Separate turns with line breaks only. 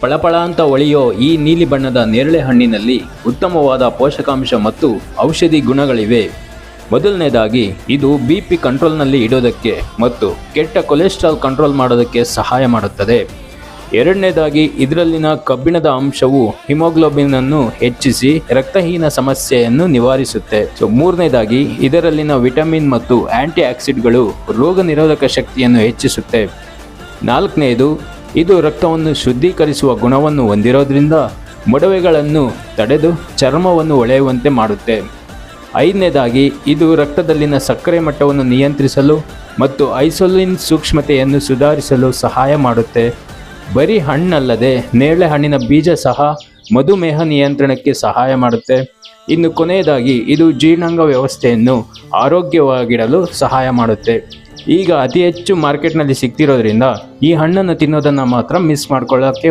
ಪಳಪಳ ಅಂತ ಹೊಳೆಯೋ ಈ ನೀಲಿ ಬಣ್ಣದ ನೇರಳೆ ಹಣ್ಣಿನಲ್ಲಿ ಉತ್ತಮವಾದ ಪೋಷಕಾಂಶ ಮತ್ತು ಔಷಧಿ ಗುಣಗಳಿವೆ. ಮೊದಲನೇದಾಗಿ ಇದು BP ಕಂಟ್ರೋಲ್ನಲ್ಲಿ ಇಡೋದಕ್ಕೆ ಮತ್ತು ಕೆಟ್ಟ ಕೊಲೆಸ್ಟ್ರಾಲ್ ಕಂಟ್ರೋಲ್ ಮಾಡೋದಕ್ಕೆ ಸಹಾಯ ಮಾಡುತ್ತದೆ. ಎರಡನೇದಾಗಿ ಇದರಲ್ಲಿನ ಕಬ್ಬಿಣದ ಅಂಶವು ಹಿಮೋಗ್ಲೋಬಿನ್ ಅನ್ನು ಹೆಚ್ಚಿಸಿ ರಕ್ತಹೀನ ಸಮಸ್ಯೆಯನ್ನು ನಿವಾರಿಸುತ್ತೆ. ಮೂರನೇದಾಗಿ ಇದರಲ್ಲಿನ ವಿಟಮಿನ್ ಮತ್ತು ಆಂಟಿ ಆಕ್ಸಿಡ್ಗಳು ರೋಗ ನಿರೋಧಕ ಶಕ್ತಿಯನ್ನು ಹೆಚ್ಚಿಸುತ್ತೆ. ನಾಲ್ಕನೆಯದು, ಇದು ರಕ್ತವನ್ನು ಶುದ್ಧೀಕರಿಸುವ ಗುಣವನ್ನು ಹೊಂದಿರೋದ್ರಿಂದ ಮೊಡವೆಗಳನ್ನು ತಡೆದು ಚರ್ಮವನ್ನು ಹೊಳೆಯುವಂತೆ ಮಾಡುತ್ತೆ. ಐದನೇದಾಗಿ ಇದು ರಕ್ತದಲ್ಲಿನ ಸಕ್ಕರೆ ಮಟ್ಟವನ್ನು ನಿಯಂತ್ರಿಸಲು ಮತ್ತು ಐಸೋಲಿನ್ ಸೂಕ್ಷ್ಮತೆಯನ್ನು ಸುಧಾರಿಸಲು ಸಹಾಯ ಮಾಡುತ್ತೆ. ಬರೀ ಹಣ್ಣಲ್ಲದೆ ನೇರಳೆ ಹಣ್ಣಿನ ಬೀಜ ಸಹ ಮಧುಮೇಹ ನಿಯಂತ್ರಣಕ್ಕೆ ಸಹಾಯ ಮಾಡುತ್ತೆ. ಇನ್ನು ಕೊನೆಯದಾಗಿ ಇದು ಜೀರ್ಣಾಂಗ ವ್ಯವಸ್ಥೆಯನ್ನು ಆರೋಗ್ಯವಾಗಿಡಲು ಸಹಾಯ ಮಾಡುತ್ತೆ. ಈಗ ಅತಿ ಹೆಚ್ಚು ಮಾರ್ಕೆಟ್ನಲ್ಲಿ ಸಿಗ್ತಿರೋದ್ರಿಂದ ಈ ಹಣ್ಣನ್ನು ತಿನ್ನೋದನ್ನು ಮಾತ್ರ ಮಿಸ್ ಮಾಡ್ಕೊಳ್ಳೋಕ್ಕೆ